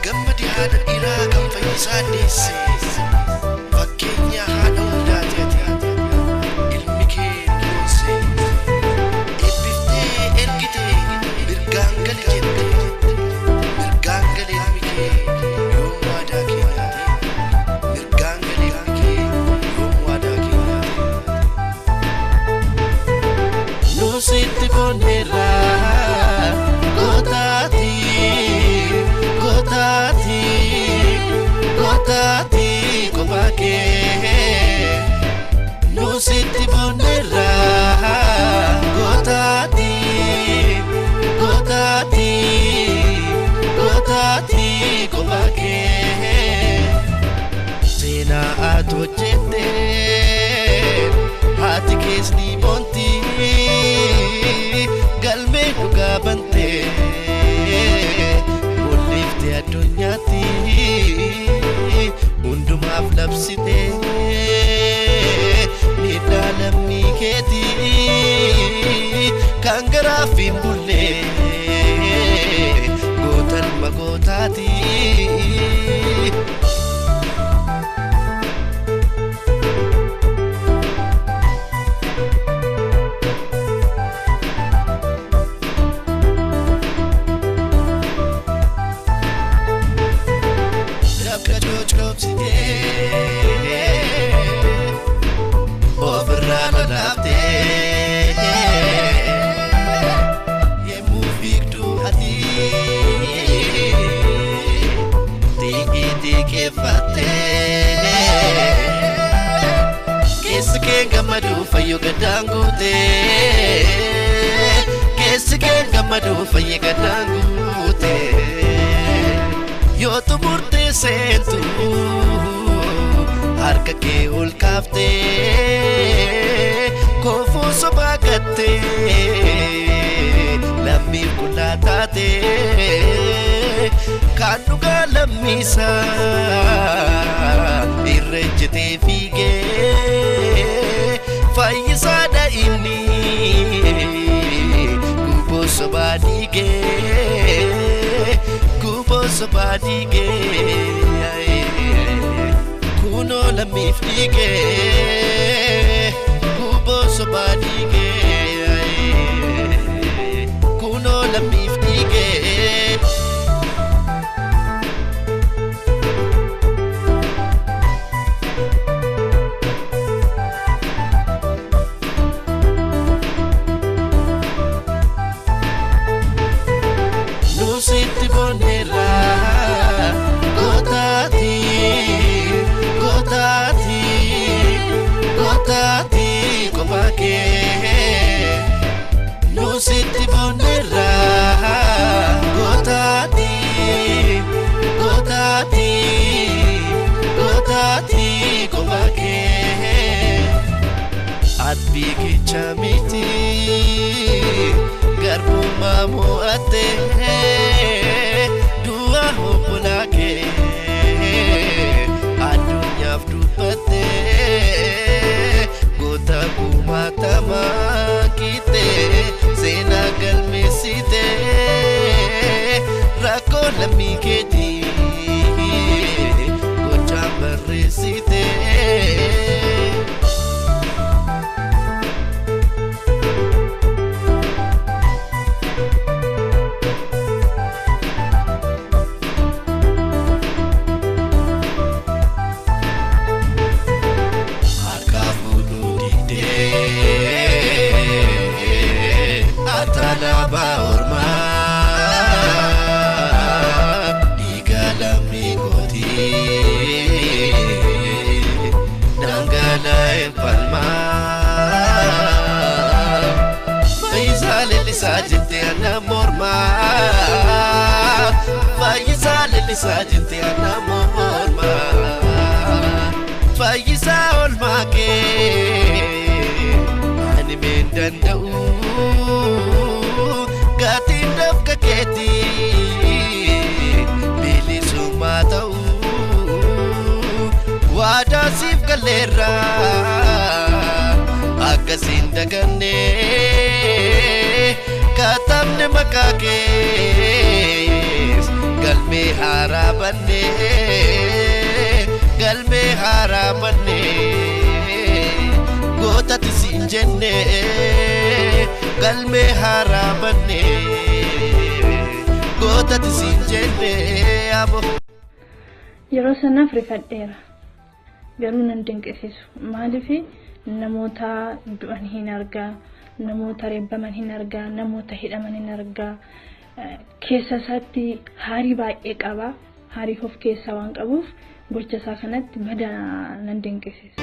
Gammadi haadha dhiiraa kan fayyisaa deesse fakkeenya haadha hundaati ilmi kee boonse eebbiftee ergite mirgaan gali jette mirgaan gali ilmi kee yoom waadaa kee nyaate mirgaan gali ilmi kee yoom waadaa kee nyaate nusitti boonneerra Gotati kopake nusitti boonneerra Gotati kopake seenaa ati hojjette haati keessi boonti galmee dhugaa bante mul'ifte addunyaatti hundumaaf labsite miidhaa lammii keetii kan garaaf hin bulle gootalma gootaati Gammadu fayyo gadangute Kessi keen gammadu fayyo gadangute Yoo tumurte seentu harka kee ol kaafte koofuu sobaa gatte lammiif qullaa taate kan dhugaa lammiisaa irra ejjetee fiigee fayyisaadha inni gubboo sobaa dhiigee kunoo lammiif dhiigee gubboo sobaa dhiigee kunoo lammiif dhiigee nusitti boonneerra Gotati kopake nusitti boonneerra Gotati kopake adbi kicha miti garbummaa mo'atte du'a hobbolaake addunyaaf dubbatte goota kumaatamaa kite seenaa galmeessite rakkoo lammii keetii gochaan barreessite Atalaba orma digalamni koti nangala empalma Faisa lelisa jinte anamorma Faisa lelisa jinte anamorma Faisa olma ke ani mendandau gatin dafka keti bilisuma ta'u wada sif galera akasin daganne katamne makakees galme harabanne gota tisinjenne galme harabanne gota tisinjenne abo yeroo sana frifadheera garuu nan dinqisiisu maalifi namoota du'an hin argaa namoota reebbaman hin argaa namoota hidhaman hin argaa keessa isaatti haarii baay'ee qaba haarii of keessaa waan qabuuf gocha isaa kanatti badaa nan dinqisiisu